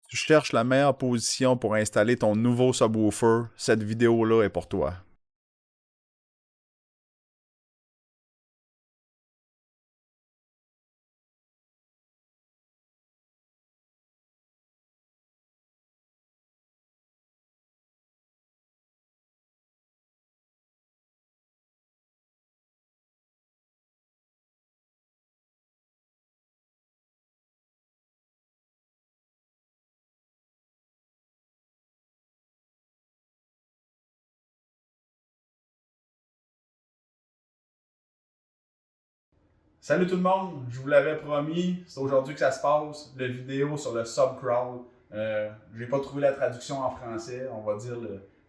Tu cherches la meilleure position pour installer ton nouveau subwoofer, cette vidéo-là est pour toi. Salut tout le monde, je vous l'avais promis, c'est aujourd'hui que ça se passe, la vidéo sur le subcrawl. J'ai pas trouvé la traduction en français, on va dire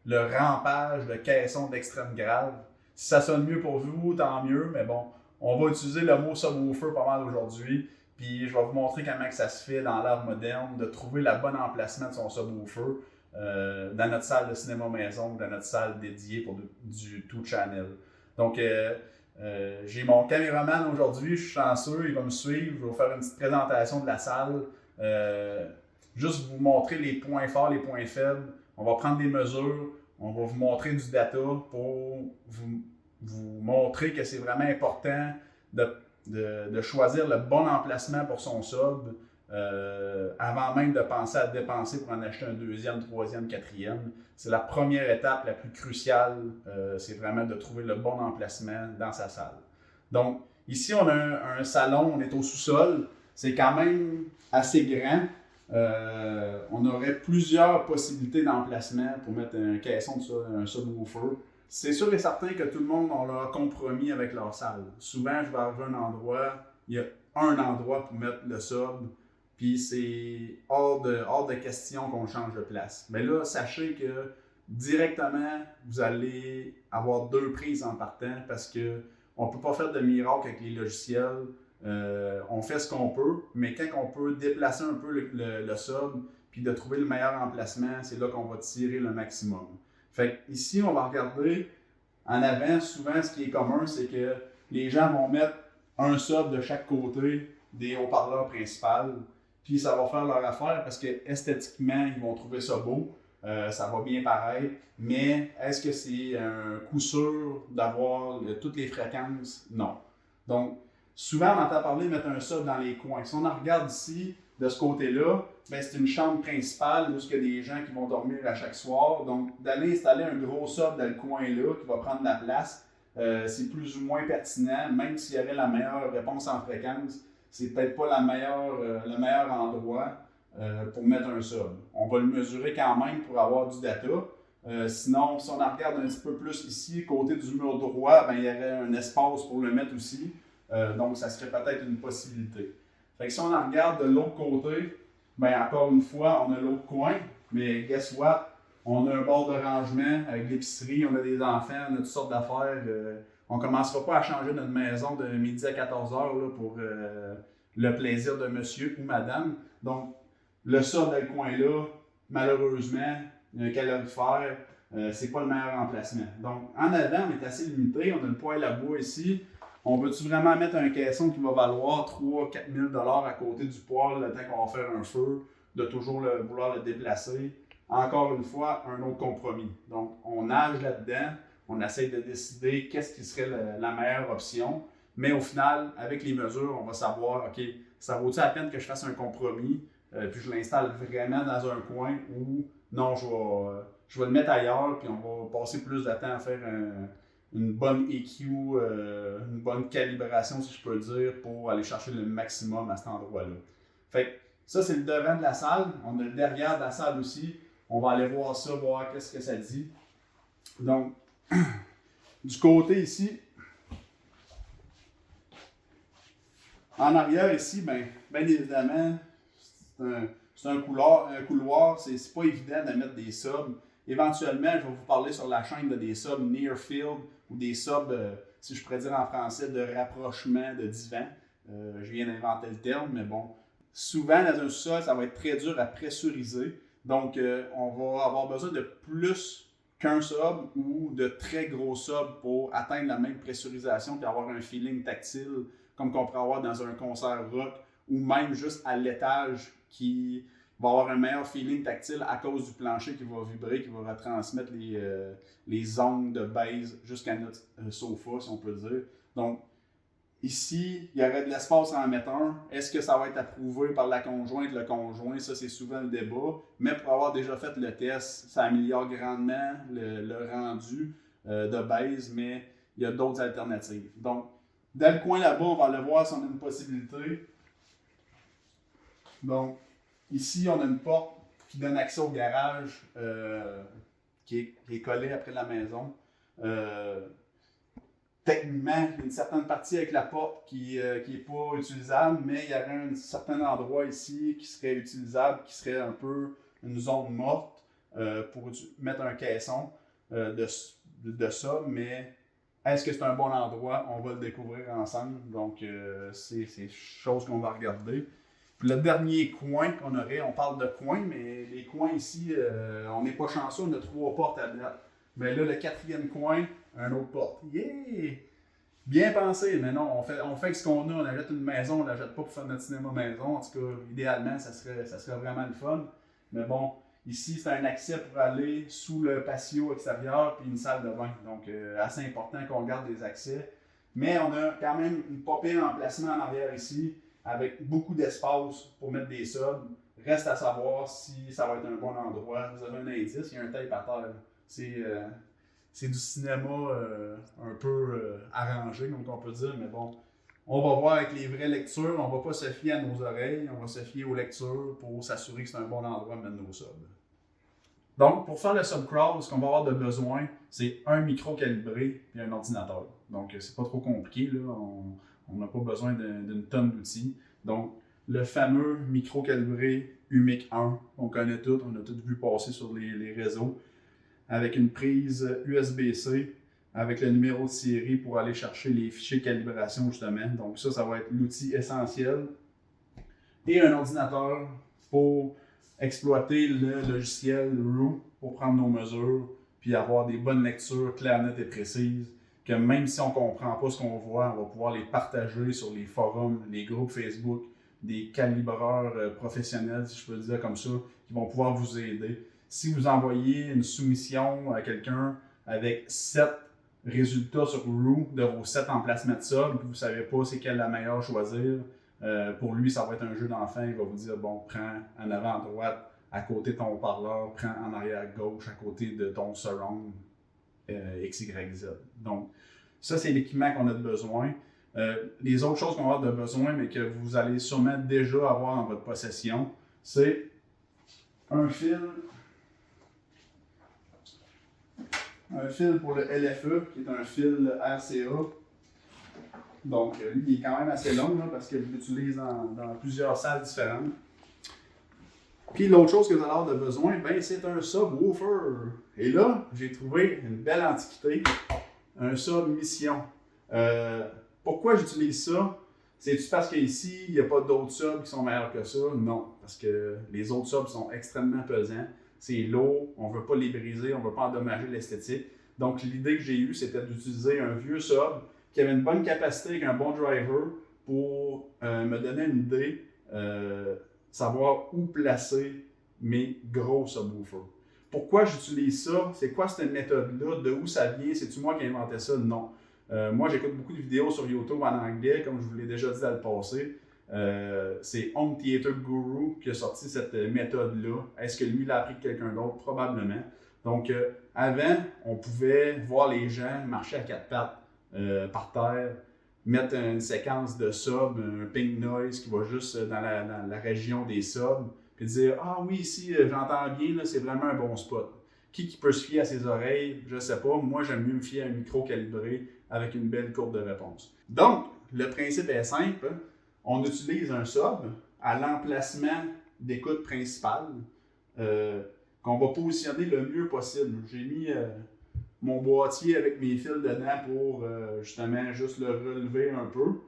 le rampage de caisson d'extrême grave. Si ça sonne mieux pour vous, tant mieux, mais bon, on va utiliser le mot subwoofer pas mal aujourd'hui, puis je vais vous montrer comment que ça se fait dans l'ère moderne de trouver le bon emplacement de son subwoofer dans notre salle de cinéma maison, dans notre salle dédiée pour du Two Channel. Donc, j'ai mon caméraman aujourd'hui, je suis chanceux, il va me suivre. Je vais vous faire une petite présentation de la salle. Euh, Juste vous montrer les points forts, les points faibles. On va prendre des mesures, on va vous montrer du data pour vous montrer que c'est vraiment important de choisir le bon emplacement pour son sub avant même de penser à dépenser pour en acheter un deuxième, troisième, quatrième. C'est la première étape la plus cruciale, c'est vraiment de trouver le bon emplacement dans sa salle. Donc, ici, on a un salon, on est au sous-sol, c'est quand même assez grand. On aurait plusieurs possibilités d'emplacement pour mettre un caisson de un subwoofer. C'est sûr et certain que tout le monde a leur compromis avec leur salle. Souvent, je vais arriver à un endroit, il y a un endroit pour mettre le sub, puis c'est hors de question qu'on change de place. Mais là, sachez que directement, vous allez avoir deux prises en partant parce que on ne peut pas faire de miracle avec les logiciels. On fait ce qu'on peut, mais quand on peut déplacer un peu le sub puis de trouver le meilleur emplacement, c'est là qu'on va tirer le maximum. Fait que ici, on va regarder en avant. Souvent, ce qui est commun, c'est que les gens vont mettre un sub de chaque côté des haut-parleurs principaux, puis ça va faire leur affaire parce que esthétiquement, ils vont trouver ça beau. Ça va bien paraître, mais est-ce que c'est un coup sûr d'avoir toutes les fréquences? Non. Donc, souvent, on entend parler de mettre un sub dans les coins. Si on en regarde ici, de ce côté-là, ben, c'est une chambre principale où il y a des gens qui vont dormir à chaque soir. Donc, d'aller installer un gros sub dans le coin-là qui va prendre la place, c'est plus ou moins pertinent, même s'il y avait la meilleure réponse en fréquence. C'est peut-être pas le meilleur endroit pour mettre un sub. On va le mesurer quand même pour avoir du data. Sinon, si on en regarde un petit peu plus ici, côté du mur droit, ben, il y aurait un espace pour le mettre aussi. Donc, ça serait peut-être une possibilité. Fait que si on en regarde de l'autre côté, ben encore une fois, on a l'autre coin, mais guess what? On a un bord de rangement avec l'épicerie, on a des enfants, on a toutes sortes d'affaires. On ne commencera pas à changer notre maison de midi à 14 heures là, pour le plaisir de monsieur ou madame. Donc, le sol dans le coin-là, malheureusement, un calorifère, c'est pas le meilleur emplacement. Donc, en avant, on est assez limité. On a une poêle à bois ici. On veut-tu vraiment mettre un caisson qui va valoir 3 000 à 4 000 à côté du poêle le temps qu'on va faire un feu, de toujours vouloir le déplacer? Encore une fois, un autre compromis. Donc, on nage là-dedans, on essaye de décider qu'est-ce qui serait la meilleure option, mais au final, avec les mesures, on va savoir, OK, ça vaut-il la peine que je fasse un compromis, puis je l'installe vraiment dans un coin ou non, je vais le mettre ailleurs, puis on va passer plus de temps à faire une bonne EQ, une bonne calibration, si je peux dire, pour aller chercher le maximum à cet endroit-là. Fait que ça, c'est le devant de la salle. On a le derrière de la salle aussi. On va aller voir ça, voir qu'est-ce que ça dit. Donc, du côté ici, en arrière ici, bien évidemment, c'est un couloir, c'est pas évident de mettre des subs. Éventuellement, je vais vous parler sur la chaîne de des subs near field ou des subs, si je pourrais dire en français, de rapprochement de divan. Je viens d'inventer le terme, mais bon. Souvent, dans un sol, ça va être très dur à pressuriser. Donc, on va avoir besoin de plus qu'un sub ou de très gros subs pour atteindre la même pressurisation et avoir un feeling tactile comme qu'on pourrait avoir dans un concert rock ou même juste à l'étage qui va avoir un meilleur feeling tactile à cause du plancher qui va vibrer, qui va retransmettre les ondes de base jusqu'à notre sofa, si on peut dire. Donc, ici, il y aurait de l'espace à en mettre un. Est-ce que ça va être approuvé par la conjointe, le conjoint? Ça, c'est souvent le débat. Mais pour avoir déjà fait le test, ça améliore grandement le rendu de base, mais il y a d'autres alternatives. Donc, dans le coin là-bas, on va aller voir si on a une possibilité. Donc, ici, on a une porte qui donne accès au garage qui est collée après la maison. Techniquement, il y a une certaine partie avec la porte qui n'est pas utilisable, mais il y aurait un certain endroit ici qui serait utilisable, qui serait un peu une zone morte pour mettre un caisson de ça, mais est-ce que c'est un bon endroit? On va le découvrir ensemble, donc c'est chose qu'on va regarder. Puis le dernier coin qu'on aurait, on parle de coin, mais les coins ici, on n'est pas chanceux, on a 3 portes à date. Mais là, le 4e coin, un autre porte. Yeah! Bien pensé, mais non, on fait ce qu'on a, on achète une maison, on ne l'achète pas pour faire notre cinéma maison. En tout cas, idéalement, ça serait vraiment le fun. Mais bon, ici, c'est un accès pour aller sous le patio extérieur puis une salle de bain. Donc, assez important qu'on garde des accès. Mais on a quand même une pas pire emplacement en arrière ici, avec beaucoup d'espace pour mettre des subs. Reste à savoir si ça va être un bon endroit. Vous avez un indice, il y a un tape à terre. C'est du cinéma un peu arrangé, comme on peut dire, mais bon, on va voir avec les vraies lectures, on va pas se fier à nos oreilles, on va se fier aux lectures pour s'assurer que c'est un bon endroit de mettre nos subs. Donc, pour faire le subcrawl, ce qu'on va avoir de besoin, c'est un micro calibré et un ordinateur. Donc, c'est pas trop compliqué, là. On n'a pas besoin d'une tonne d'outils. Donc, le fameux micro calibré UMIC 1, on connaît tout, on a tout vu passer sur les réseaux, avec une prise USB-C, avec le numéro de série pour aller chercher les fichiers de calibration, justement. Donc, ça va être l'outil essentiel. Et un ordinateur pour exploiter le logiciel Roux pour prendre nos mesures, puis avoir des bonnes lectures claires, nettes et précises, que même si on ne comprend pas ce qu'on voit, on va pouvoir les partager sur les forums, les groupes Facebook, des calibreurs professionnels, si je peux le dire comme ça, qui vont pouvoir vous aider. Si vous envoyez une soumission à quelqu'un avec 7 résultats sur Roux de vos 7 emplacements de sub, puis vous ne savez pas c'est quelle la meilleure choisir, pour lui, ça va être un jeu d'enfant. Il va vous dire, bon, prends en avant à droite, à côté de ton haut-parleur, prends en arrière à gauche, à côté de ton surround XYZ. Donc, ça, c'est l'équipement qu'on a de besoin. Les autres choses qu'on va avoir de besoin, mais que vous allez sûrement déjà avoir dans votre possession, c'est un fil pour le LFE, qui est un fil RCA. Donc, lui, il est quand même assez long, là, parce qu'il l'utilise dans plusieurs salles différentes. Puis l'autre chose que vous allez avoir de besoin, ben, c'est un subwoofer. Et là, j'ai trouvé une belle antiquité, un sub Mission. Pourquoi j'utilise ça? C'est-tu parce qu'ici, il n'y a pas d'autres subs qui sont meilleurs que ça? Non, parce que les autres subs sont extrêmement pesants. C'est lourd, on ne veut pas les briser, on ne veut pas endommager l'esthétique. Donc, l'idée que j'ai eue, c'était d'utiliser un vieux sub qui avait une bonne capacité avec un bon driver pour me donner une idée, savoir où placer mes gros subwoofers. Pourquoi j'utilise ça? C'est quoi cette méthode-là? De où ça vient? C'est-tu moi qui ai inventé ça? Non. Moi, j'écoute beaucoup de vidéos sur YouTube en anglais, comme je vous l'ai déjà dit dans le passé. C'est Home Theater Guru qui a sorti cette méthode-là. Est-ce que lui, il a appris de quelqu'un d'autre? Probablement. Donc, avant, on pouvait voir les gens marcher à 4 pattes par terre, mettre une séquence de subs, un ping noise qui va juste dans la région des subs, puis dire « Ah oui, ici, j'entends bien, là, c'est vraiment un bon spot. » Qui peut se fier à ses oreilles? Je ne sais pas. Moi, j'aime mieux me fier à un micro calibré avec une belle courbe de réponse. Donc, le principe est simple. On utilise un sub à l'emplacement d'écoute principale qu'on va positionner le mieux possible. J'ai mis mon boîtier avec mes fils dedans pour justement juste le relever un peu.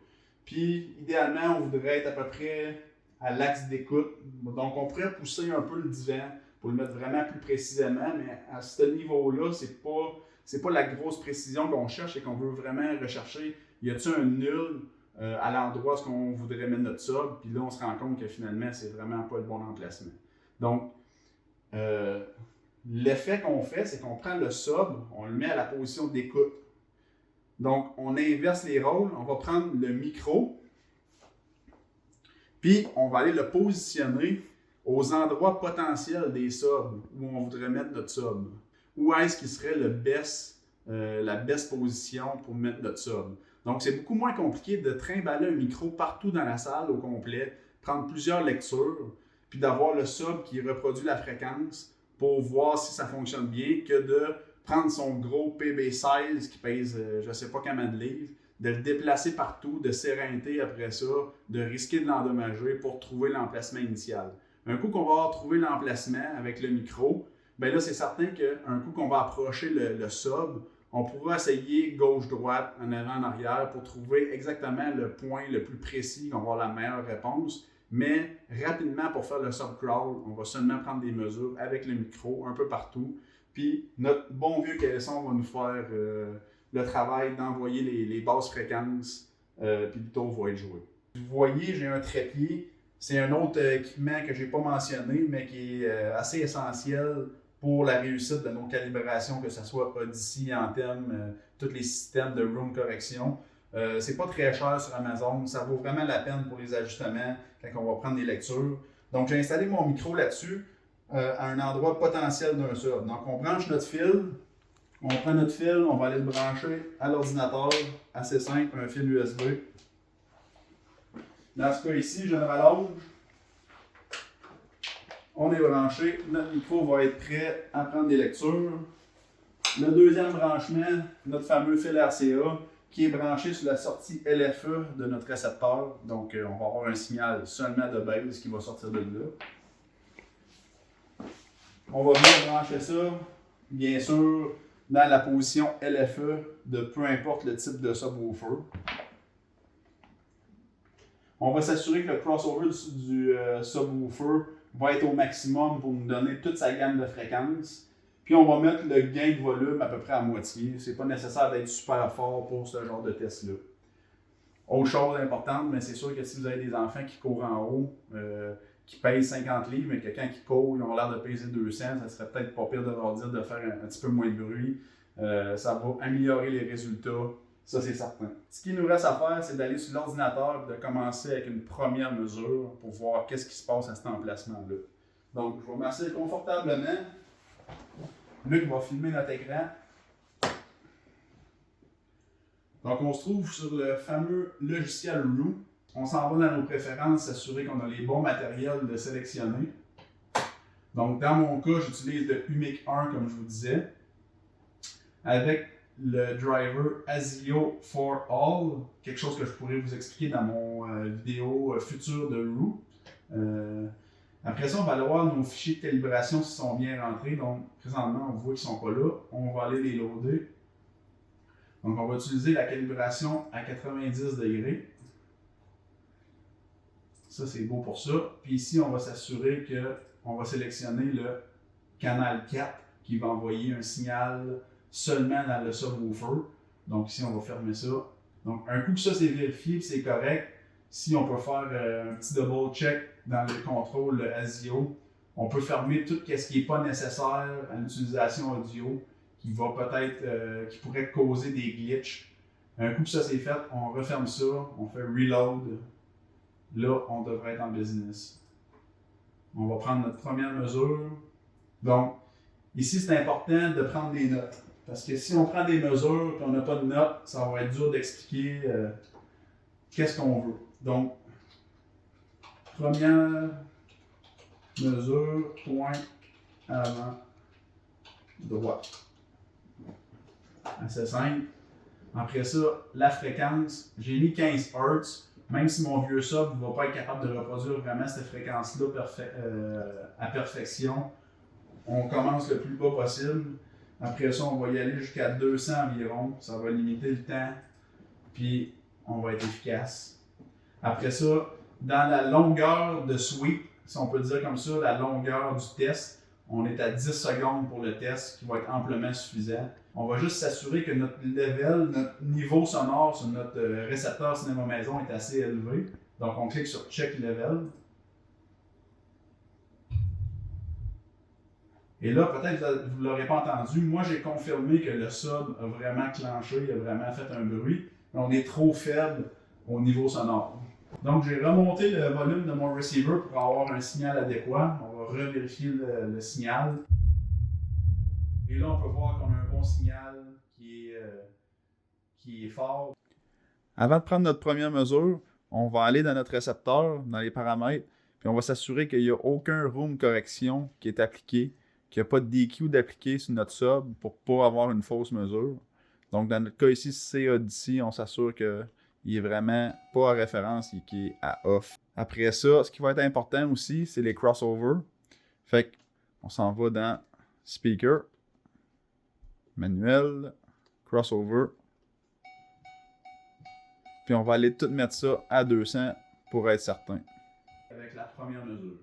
Puis, idéalement, on voudrait être à peu près à l'axe d'écoute. Donc, on pourrait pousser un peu le divan pour le mettre vraiment plus précisément, mais à ce niveau-là, c'est pas la grosse précision qu'on cherche, c'est qu'on veut vraiment rechercher, y a-t-il un nul à l'endroit où on voudrait mettre notre sub, puis là, on se rend compte que finalement, c'est vraiment pas le bon emplacement. Donc, l'effet qu'on fait, c'est qu'on prend le sub, on le met à la position d'écoute. Donc, on inverse les rôles, on va prendre le micro, puis on va aller le positionner aux endroits potentiels des subs où on voudrait mettre notre sub. Où est-ce qui serait la best position pour mettre notre sub. Donc, c'est beaucoup moins compliqué de trimballer un micro partout dans la salle au complet, prendre plusieurs lectures, puis d'avoir le sub qui reproduit la fréquence pour voir si ça fonctionne bien, que de prendre son gros PB16 qui pèse je ne sais pas combien de livres, de le déplacer partout, de s'éreinter après ça, de risquer de l'endommager pour trouver l'emplacement initial. Un coup qu'on va avoir trouvé l'emplacement avec le micro, bien là, c'est certain qu'un coup qu'on va approcher le sub, on pourra essayer gauche-droite, en avant, en arrière, pour trouver exactement le point le plus précis, qu'on va avoir la meilleure réponse. Mais rapidement, pour faire le sub-crawl, on va seulement prendre des mesures avec le micro, un peu partout. Puis notre bon vieux caisson va nous faire le travail d'envoyer les basses fréquences, puis le taux va être joué. Vous voyez, j'ai un trépied. C'est un autre équipement que je n'ai pas mentionné, mais qui est assez essentiel pour la réussite de nos calibrations, que ce soit Odyssey, Anthem, tous les systèmes de room correction. C'est pas très cher sur Amazon, ça vaut vraiment la peine pour les ajustements quand on va prendre des lectures. Donc j'ai installé mon micro là-dessus à un endroit potentiel d'un sub. Donc on branche notre fil, on prend notre fil, on va aller le brancher à l'ordinateur, assez simple, un fil USB. Dans ce cas ici, je le rallonge. On est branché, notre micro va être prêt à prendre des lectures. Le deuxième branchement, notre fameux fil RCA, qui est branché sur la sortie LFE de notre récepteur. Donc, on va avoir un signal seulement de base qui va sortir de là. On va bien brancher ça, bien sûr, dans la position LFE de peu importe le type de subwoofer. On va s'assurer que le crossover du subwoofer va être au maximum pour nous donner toute sa gamme de fréquences. Puis on va mettre le gain de volume à peu près à moitié. C'est pas nécessaire d'être super fort pour ce genre de test-là. Autre chose importante, mais c'est sûr que si vous avez des enfants qui courent en haut, qui pèsent 50 livres, mais que quand ils courent, ils ont l'air de peser 200, ça serait peut-être pas pire de leur dire de faire un petit peu moins de bruit. Ça va améliorer les résultats. Ça, c'est certain. Ce qu'il nous reste à faire, c'est d'aller sur l'ordinateur et de commencer avec une première mesure pour voir qu'est-ce qui se passe à cet emplacement-là. Donc, je vais m'asseoir confortablement. Luc va filmer notre écran. Donc, on se trouve sur le fameux logiciel Roux. On s'en va dans nos préférences, s'assurer qu'on a les bons matériels de sélectionner. Donc, dans mon cas, j'utilise le UMIC 1, comme je vous disais, avec le driver ASIO for All, quelque chose que je pourrais vous expliquer dans mon vidéo future de Roux. Après ça, on va aller voir nos fichiers de calibration s'ils sont bien rentrés. Donc, présentement, on voit qu'ils ne sont pas là. On va aller les loader. Donc, on va utiliser la calibration à 90 degrés. Ça, c'est beau pour ça. Puis ici, on va s'assurer qu'on va sélectionner le canal 4 qui va envoyer un signal seulement dans le subwoofer. Donc ici, on va fermer ça. Donc un coup que ça c'est vérifié et c'est correct, si on peut faire un petit double check dans le contrôle ASIO, on peut fermer tout ce qui n'est pas nécessaire à l'utilisation audio qui va peut-être, qui pourrait causer des glitches. Un coup que ça c'est fait, on referme ça, on fait reload. Là, on devrait être en business. On va prendre notre première mesure. Donc, ici, c'est important de prendre des notes. Parce que si on prend des mesures et on n'a pas de notes, ça va être dur d'expliquer qu'est-ce qu'on veut. Donc, première mesure, point avant, droite. Assez simple. Après ça, la fréquence, j'ai mis 15 Hz. Même si mon vieux sub ne va pas être capable de reproduire vraiment cette fréquence-là à perfection, on commence le plus bas possible. Après ça, on va y aller jusqu'à 200 environ. Ça va limiter le temps. Puis, on va être efficace. Après ça, dans la longueur de sweep, si on peut dire comme ça, la longueur du test, on est à 10 secondes pour le test, qui va être amplement suffisant. On va juste s'assurer que notre level, notre niveau sonore sur notre récepteur cinéma maison est assez élevé. Donc, on clique sur Check Level. Et là, peut-être que vous ne l'aurez pas entendu, moi j'ai confirmé que le sub a vraiment clenché, il a vraiment fait un bruit, mais on est trop faible au niveau sonore. Donc j'ai remonté le volume de mon receiver pour avoir un signal adéquat. On va revérifier le signal. Et là, on peut voir qu'on a un bon signal qui est fort. Avant de prendre notre première mesure, on va aller dans notre récepteur, dans les paramètres, puis on va s'assurer qu'il n'y a aucun room correction qui est appliqué, qu'il n'y a pas de DQ d'appliqué sur notre sub pour ne pas avoir une fausse mesure. Donc, dans notre cas ici, c'est Odyssey, on s'assure qu'il est vraiment pas à référence et qu'il est à off. Après ça, ce qui va être important aussi, c'est les crossovers. Fait qu'on s'en va dans Speaker, Manuel, Crossover. Puis on va aller tout mettre ça à 200 pour être certain. Avec la première mesure.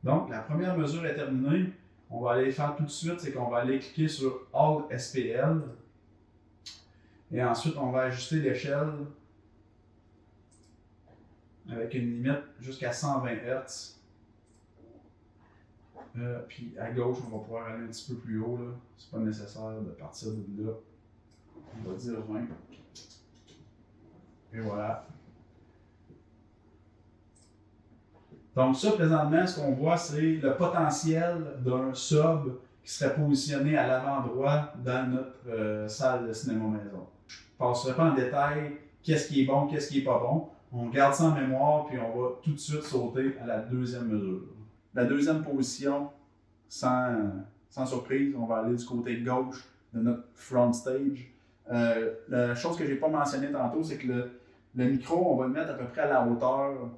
Donc, la première mesure est terminée. On va aller faire tout de suite, c'est qu'on va aller cliquer sur All SPL. Et ensuite, on va ajuster l'échelle avec une limite jusqu'à 120 Hz. Puis à gauche, on va pouvoir aller un petit peu plus haut. C'est pas nécessaire de partir de là. On va dire 20. Et voilà. Donc ça, présentement, ce qu'on voit, c'est le potentiel d'un sub qui serait positionné à l'avant-droit dans notre salle de cinéma maison. Je ne passerai pas en détail qu'est-ce qui est bon, qu'est-ce qui n'est pas bon. On garde ça en mémoire, puis on va tout de suite sauter à la deuxième mesure. La deuxième position, sans surprise, on va aller du côté gauche de notre front stage. La chose que je n'ai pas mentionnée tantôt, c'est que le micro, on va le mettre à peu près à la hauteur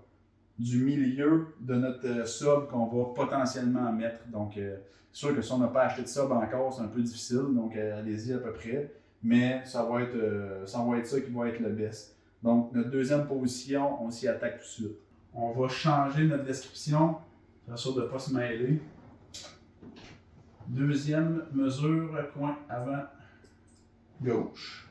du milieu de notre sub qu'on va potentiellement mettre. Donc, c'est sûr que si on n'a pas acheté de sub encore, c'est un peu difficile. Donc, allez-y à peu près. Mais ça va être ça qui va être le best. Donc, notre deuxième position, on s'y attaque tout de suite. On va changer notre description, faire sûr de ne pas se mêler. Deuxième mesure, coin avant, gauche.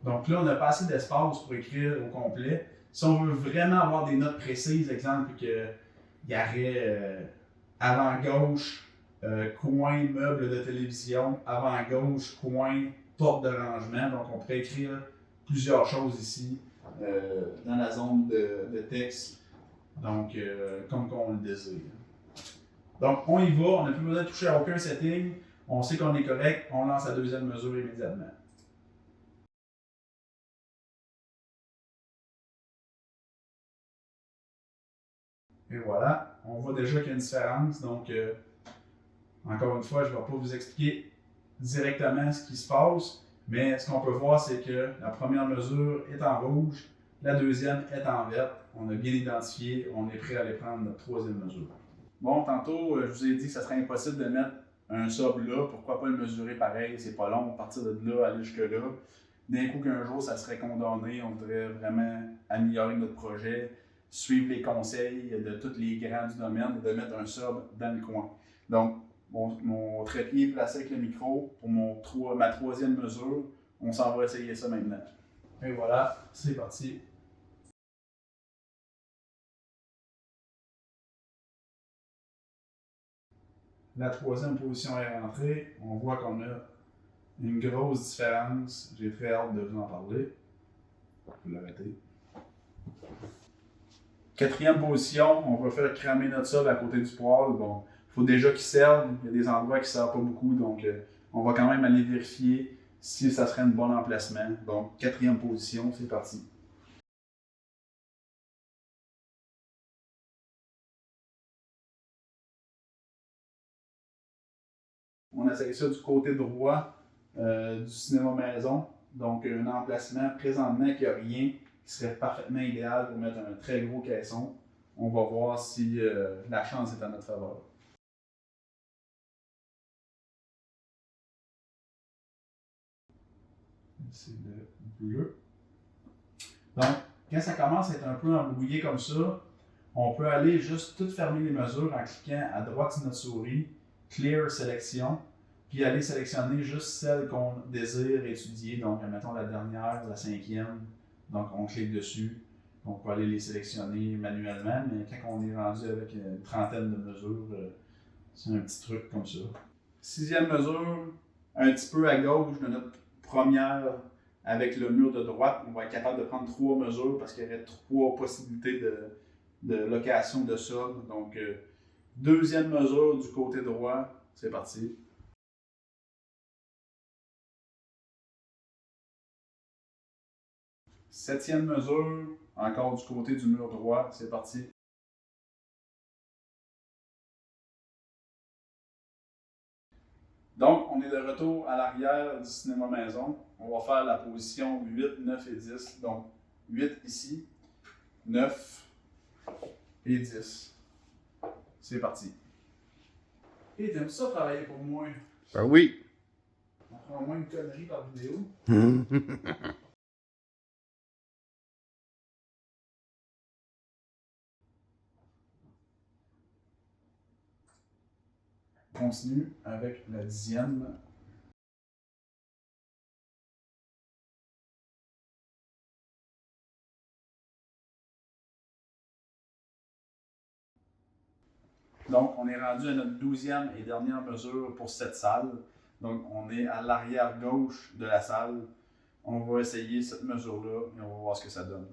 Donc là, on n'a pas assez d'espace pour écrire au complet. Si on veut vraiment avoir des notes précises, exemple qu'il y aurait avant-gauche, coin meuble de télévision, avant-gauche, coin porte de rangement. Donc on pourrait écrire plusieurs choses ici dans la zone de texte, donc comme on le désire. Donc on y va, on n'a plus besoin de toucher à aucun setting, on sait qu'on est correct, on lance la deuxième mesure immédiatement. Et voilà, on voit déjà qu'il y a une différence. Donc, encore une fois, je ne vais pas vous expliquer directement ce qui se passe, mais ce qu'on peut voir, c'est que la première mesure est en rouge, la deuxième est en verte. On a bien identifié, on est prêt à aller prendre notre troisième mesure. Bon, tantôt, je vous ai dit que ça serait impossible de mettre un sub là. Pourquoi pas le mesurer pareil? C'est pas long, partir de là, aller jusque-là. D'un coup qu'un jour, ça serait condamné, on voudrait vraiment améliorer notre projet, suivre les conseils de tous les grands du domaine et de mettre un sub dans le coin. Donc, mon trépied est placé avec le micro pour ma troisième mesure. On s'en va essayer ça maintenant. Et voilà, c'est parti. La troisième position est rentrée. On voit qu'on a une grosse différence. J'ai très hâte de vous en parler. Vous l'arrêtez. Quatrième position, on va faire cramer notre sub à côté du poêle. Bon, il faut déjà qu'il serve. Il y a des endroits qui ne servent pas beaucoup, donc on va quand même aller vérifier si ça serait un bon emplacement. Donc, quatrième position, c'est parti. On essaye ça du côté droit du cinéma maison. Donc, un emplacement présentement qui n'a rien, qui serait parfaitement idéal pour mettre un très gros caisson. On va voir si la chance est à notre faveur. c'est le bleu. Donc, quand ça commence à être un peu embrouillé comme ça, on peut aller juste tout fermer les mesures en cliquant à droite de notre souris, Clear Sélection, puis aller sélectionner juste celles qu'on désire étudier. Donc, mettons la dernière, la 5e. Donc, on clique dessus. On peut aller les sélectionner manuellement, mais quand on est rendu avec une trentaine de mesures, c'est un petit truc comme ça. 6e mesure, un petit peu à gauche de notre première, avec le mur de droite, on va être capable de prendre 3 mesures parce qu'il y aurait 3 possibilités de location de sub. Donc, 2e mesure du côté droit, c'est parti. 7e mesure, encore du côté du mur droit, c'est parti. Donc, on est de retour à l'arrière du cinéma maison. On va faire la position 8, 9 et 10. Donc, 8 ici, 9 et 10. C'est parti. Et t'aimes ça travailler pour moi? Ben oui. On prend au moins une connerie par vidéo. On continue avec la 10e. Donc, on est rendu à notre 12e et dernière mesure pour cette salle. Donc, on est à l'arrière gauche de la salle. On va essayer cette mesure-là et on va voir ce que ça donne.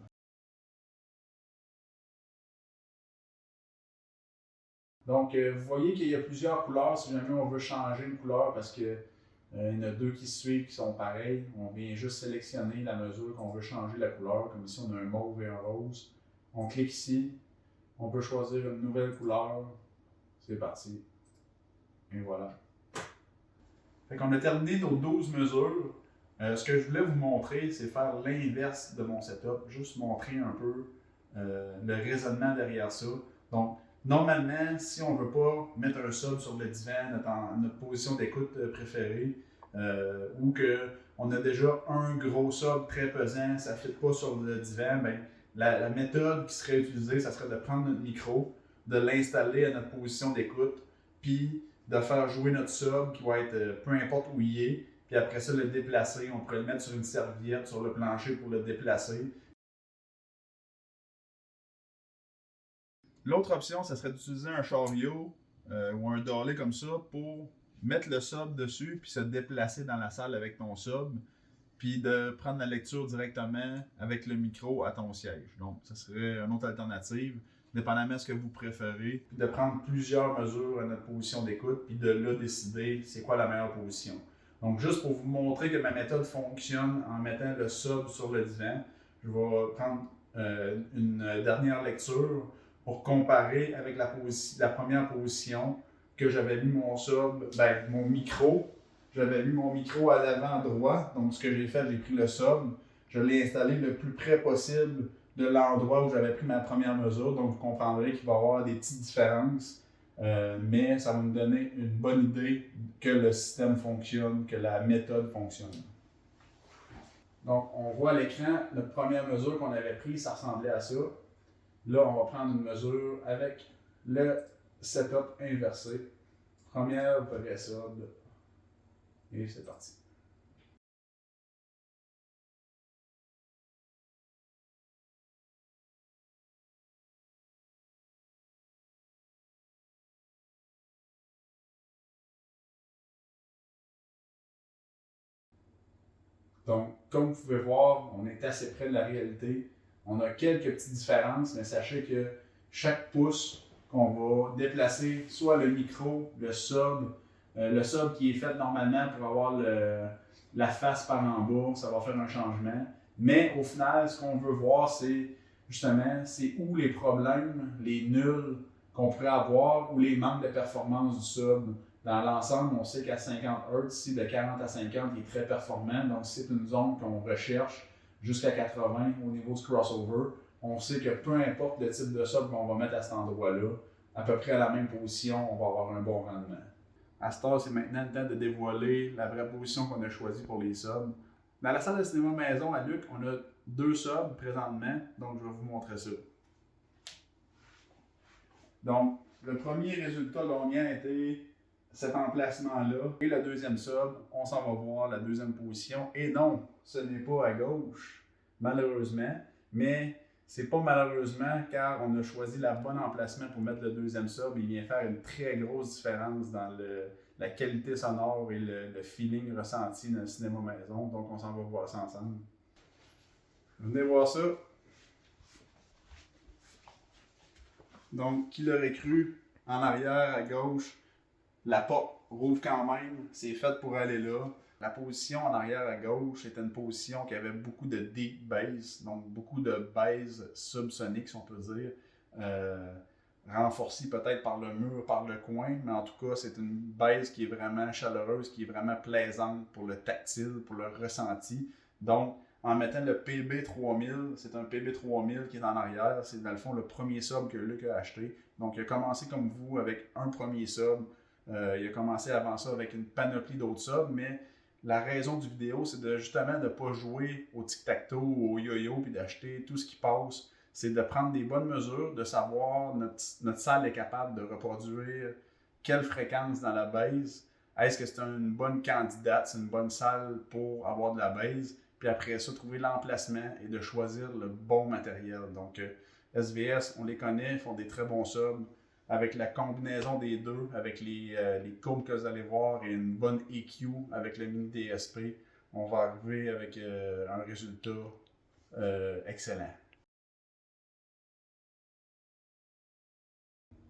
Donc, vous voyez qu'il y a plusieurs couleurs si jamais on veut changer une couleur parce qu'il y en a 2 qui se suivent qui sont pareils. On vient juste sélectionner la mesure qu'on veut changer la couleur. Comme ici, on a un mauve et un rose. On clique ici. On peut choisir une nouvelle couleur. C'est parti. Et voilà. Fait qu'on a terminé nos 12 mesures. Ce que je voulais vous montrer, c'est faire l'inverse de mon setup. Juste montrer un peu le raisonnement derrière ça. Donc, normalement, si on ne veut pas mettre un sub sur le divan, notre position d'écoute préférée, ou qu'on a déjà un gros sub très pesant, ça ne fit pas sur le divan, ben, la méthode qui serait utilisée, ça serait de prendre notre micro, de l'installer à notre position d'écoute, puis de faire jouer notre sub qui va être peu importe où il est, puis après ça le déplacer. On pourrait le mettre sur une serviette, sur le plancher pour le déplacer. L'autre option, ça serait d'utiliser un chariot ou un dolly comme ça pour mettre le sub dessus puis se déplacer dans la salle avec ton sub puis de prendre la lecture directement avec le micro à ton siège. Donc, ça serait une autre alternative, dépendamment de ce que vous préférez, puis de prendre plusieurs mesures à notre position d'écoute puis de là décider c'est quoi la meilleure position. Donc, juste pour vous montrer que ma méthode fonctionne en mettant le sub sur le divan, je vais prendre une dernière lecture pour comparer avec la première position que j'avais mis mon sub, mon micro. J'avais mis mon micro à l'avant droit. Donc, ce que j'ai fait, j'ai pris le sub. Je l'ai installé le plus près possible de l'endroit où j'avais pris ma première mesure. Donc, vous comprendrez qu'il va y avoir des petites différences. Mais ça va me donner une bonne idée que le système fonctionne, que la méthode fonctionne. Donc, on voit à l'écran, notre première mesure qu'on avait prise, ça ressemblait à ça. Là, on va prendre une mesure avec le setup inversé. Première, vraie sub. Et c'est parti. Donc, comme vous pouvez voir, on est assez près de la réalité. On a quelques petites différences, mais sachez que chaque pouce qu'on va déplacer, soit le micro, le sub qui est fait normalement pour avoir la face par en bas, ça va faire un changement. Mais au final, ce qu'on veut voir, c'est justement, c'est où les problèmes, les nuls qu'on pourrait avoir ou les manques de performance du sub. Dans l'ensemble, on sait qu'à 50 Hz, ici de 40 à 50, il est très performant. Donc, c'est une zone qu'on recherche jusqu'à 80 au niveau du crossover. On sait que peu importe le type de sub qu'on va mettre à cet endroit-là, à peu près à la même position, on va avoir un bon rendement. À ce temps, c'est maintenant le temps de dévoiler la vraie position qu'on a choisie pour les subs. Dans la salle de cinéma maison à Luc, on a 2 subs présentement, donc je vais vous montrer ça. Donc, le premier résultat gagnant était cet emplacement-là. Et le deuxième sub, on s'en va voir la deuxième position. Et non, ce n'est pas à gauche, malheureusement. Mais c'est pas malheureusement car on a choisi le bon emplacement pour mettre le deuxième sub. Il vient faire une très grosse différence dans la qualité sonore et le feeling ressenti dans le cinéma maison. Donc on s'en va voir ça ensemble. Venez voir ça. Donc, qui l'aurait cru, en arrière à gauche, la porte rouvre quand même, c'est fait pour aller là. La position en arrière à gauche était une position qui avait beaucoup de deep bass, donc beaucoup de bass subsonique, si on peut dire, renforcée peut-être par le mur, par le coin, mais en tout cas, c'est une bass qui est vraiment chaleureuse, qui est vraiment plaisante pour le tactile, pour le ressenti. Donc, en mettant le PB3000, c'est un PB3000 qui est en arrière, c'est dans le fond le premier sub que Luc a acheté. Donc, il a commencé comme vous avec un premier sub. Il a commencé avant ça avec une panoplie d'autres subs, mais la raison du vidéo, c'est de justement de ne pas jouer au tic-tac-toe ou au yo-yo puis d'acheter tout ce qui passe. C'est de prendre des bonnes mesures, de savoir notre salle est capable de reproduire quelle fréquence dans la base. Est-ce que c'est une bonne candidate, c'est une bonne salle pour avoir de la base? Puis après ça, trouver l'emplacement et de choisir le bon matériel. Donc, SVS, on les connaît, ils font des très bons subs. Avec la combinaison des deux, avec les courbes que vous allez voir et une bonne EQ avec le mini DSP, on va arriver avec un résultat excellent.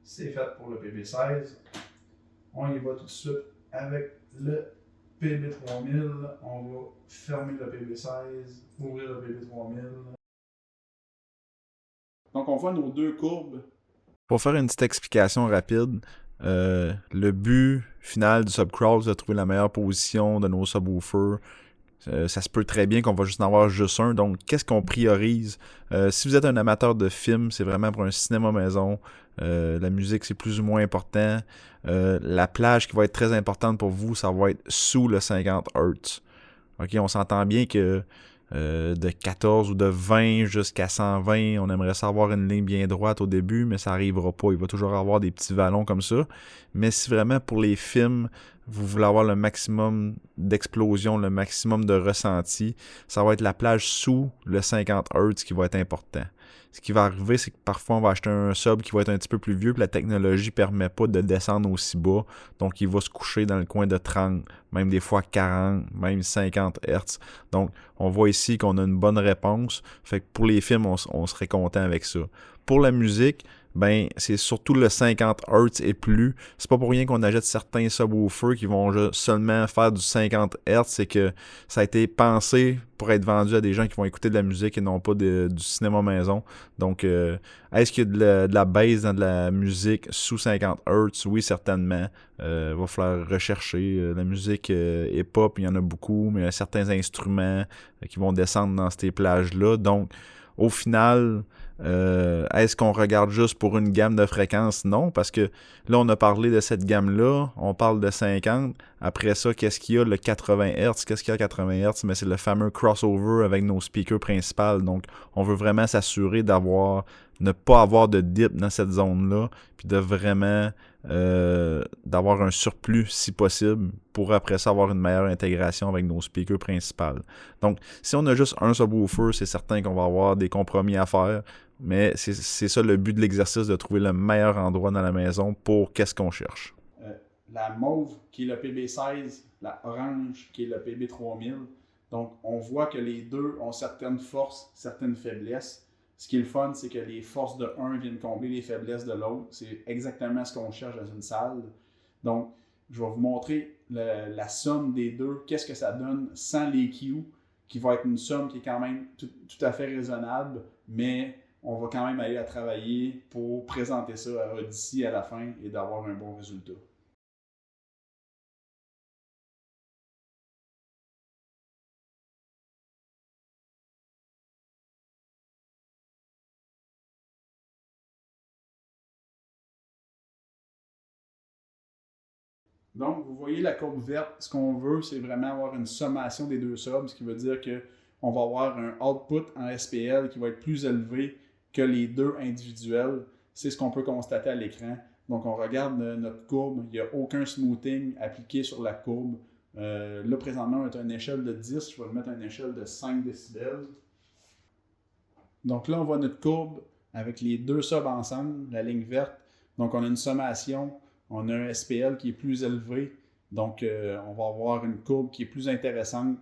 C'est fait pour le PB16. On y va tout de suite avec le PB3000. On va fermer le PB16, ouvrir le PB3000. Donc on voit nos deux courbes. Pour faire une petite explication rapide, le but final du subcrawl, c'est de trouver la meilleure position de nos subwoofers. Ça se peut très bien qu'on va juste en avoir juste un. Donc, qu'est-ce qu'on priorise? Si vous êtes un amateur de film, c'est vraiment pour un cinéma maison. La musique, c'est plus ou moins important. La plage qui va être très importante pour vous, ça va être sous le 50 Hz. OK, on s'entend bien que de 14 ou de 20 jusqu'à 120, on aimerait savoir une ligne bien droite au début, mais ça n'arrivera pas. Il va toujours avoir des petits vallons comme ça. Mais si vraiment pour les films, vous voulez avoir le maximum d'explosion, le maximum de ressenti, ça va être la plage sous le 50 Hz qui va être important. Ce qui va arriver, c'est que parfois on va acheter un sub qui va être un petit peu plus vieux, puis la technologie ne permet pas de descendre aussi bas. Donc il va se coucher dans le coin de 30, même des fois 40, même 50 Hz. Donc on voit ici qu'on a une bonne réponse. Fait que pour les films, on serait content avec ça. Pour la musique, ben c'est surtout le 50 Hz et plus. C'est pas pour rien qu'on achète certains subwoofers qui vont seulement faire du 50 Hz, c'est que ça a été pensé pour être vendu à des gens qui vont écouter de la musique et non pas du cinéma maison. Donc, est-ce qu'il y a de la bass dans de la musique sous 50 Hz? Oui, certainement. Va falloir rechercher. La musique hip-hop, il y en a beaucoup, mais il y a certains instruments qui vont descendre dans ces plages-là. Donc, au final, est-ce qu'on regarde juste pour une gamme de fréquences? Non, parce que là, on a parlé de cette gamme-là, on parle de 50. Après ça, qu'est-ce qu'il y a? Le 80 Hz. Qu'est-ce qu'il y a 80 Hz? Mais c'est le fameux crossover avec nos speakers principaux. Donc, on veut vraiment s'assurer ne pas avoir de dip dans cette zone-là, puis de vraiment d'avoir un surplus si possible pour après ça avoir une meilleure intégration avec nos speakers principaux. Donc, si on a juste un subwoofer, c'est certain qu'on va avoir des compromis à faire, mais c'est ça le but de l'exercice, de trouver le meilleur endroit dans la maison pour qu'est-ce qu'on cherche. La mauve qui est le PB16, la orange qui est le PB3000. Donc, on voit que les deux ont certaines forces, certaines faiblesses. Ce qui est le fun, c'est que les forces de un viennent combler les faiblesses de l'autre. C'est exactement ce qu'on cherche dans une salle. Donc, je vais vous montrer la somme des deux. Qu'est-ce que ça donne sans les Q, qui va être une somme qui est quand même tout à fait raisonnable, mais on va quand même aller à travailler pour présenter ça à Odyssey à la fin et d'avoir un bon résultat. Donc, vous voyez la courbe verte, ce qu'on veut, c'est vraiment avoir une sommation des deux subs, ce qui veut dire qu'on va avoir un output en SPL qui va être plus élevé que les deux individuels. C'est ce qu'on peut constater à l'écran. Donc, on regarde notre courbe, il n'y a aucun smoothing appliqué sur la courbe. Là, présentement, on est à une échelle de 10, je vais le mettre à une échelle de 5 décibels. Donc là, on voit notre courbe avec les deux subs ensemble, la ligne verte. Donc, on a une sommation, on a un SPL qui est plus élevé. Donc, on va avoir une courbe qui est plus intéressante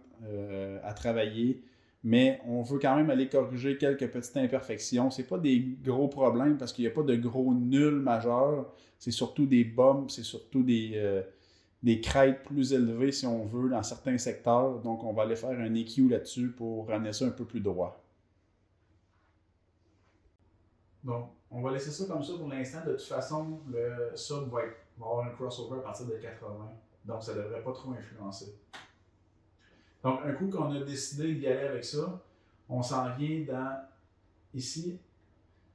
à travailler. Mais on veut quand même aller corriger quelques petites imperfections. Ce n'est pas des gros problèmes parce qu'il n'y a pas de gros nuls majeurs. C'est surtout des bumps, c'est surtout des crêtes plus élevées, si on veut, dans certains secteurs. Donc, on va aller faire un EQ là-dessus pour ramener ça un peu plus droit. Donc, on va laisser ça comme ça pour l'instant. De toute façon, le sub va avoir un crossover à partir de 80. Donc, ça ne devrait pas trop influencer. Donc, un coup qu'on a décidé d'y aller avec ça, on s'en vient dans, ici,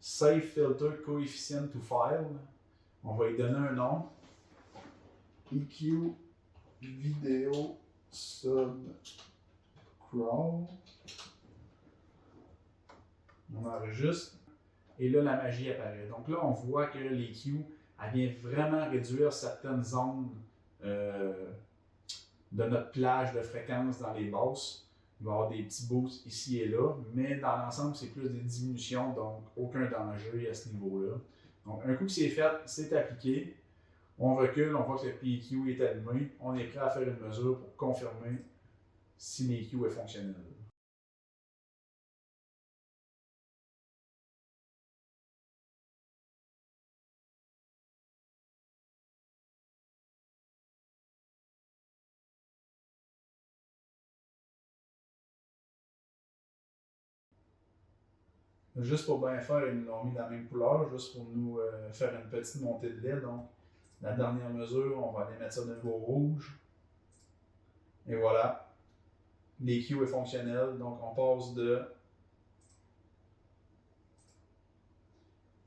Save Filter Coefficient to File. On va lui donner un nom. EQ Video Sub Crawl. On enregistre. Et là, la magie apparaît. Donc là, on voit que l'EQ, elle vient vraiment réduire certaines zones de notre plage de fréquence dans les basses. Il va y avoir des petits boosts ici et là, mais dans l'ensemble, c'est plus des diminutions, donc aucun danger à ce niveau-là. Donc, un coup que c'est fait, c'est appliqué. On recule, on voit que le PEQ est allumé. On est prêt à faire une mesure pour confirmer si l'EQ est fonctionnel. Juste pour bien faire, ils nous l'ont mis dans la même couleur, juste pour nous faire une petite montée de lait. Donc, la dernière mesure, on va aller mettre ça de nouveau rouge. Et voilà. L'EQ est fonctionnel, donc on passe de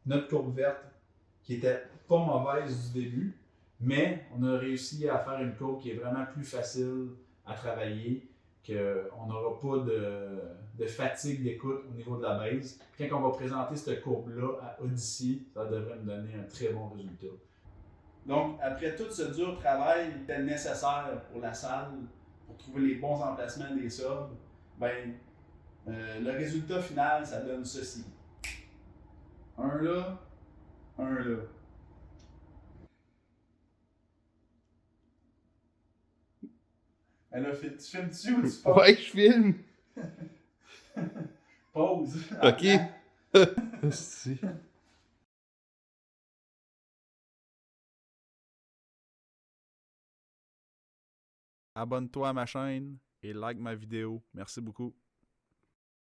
notre courbe verte, qui était pas mauvaise du début, mais on a réussi à faire une courbe qui est vraiment plus facile à travailler, qu'on n'aura pas de fatigue d'écoute au niveau de la base. Quand on va présenter cette courbe-là à Odyssey, ça devrait nous donner un très bon résultat. Donc, après tout ce dur travail qui était nécessaire pour la salle, pour trouver les bons emplacements des subs, le résultat final, ça donne ceci. Un là, un là. Elle a fait, tu filmes-tu ou tu poses? Ouais, je filme. Pause. Ok. Si. Abonne-toi à ma chaîne et like ma vidéo. Merci beaucoup.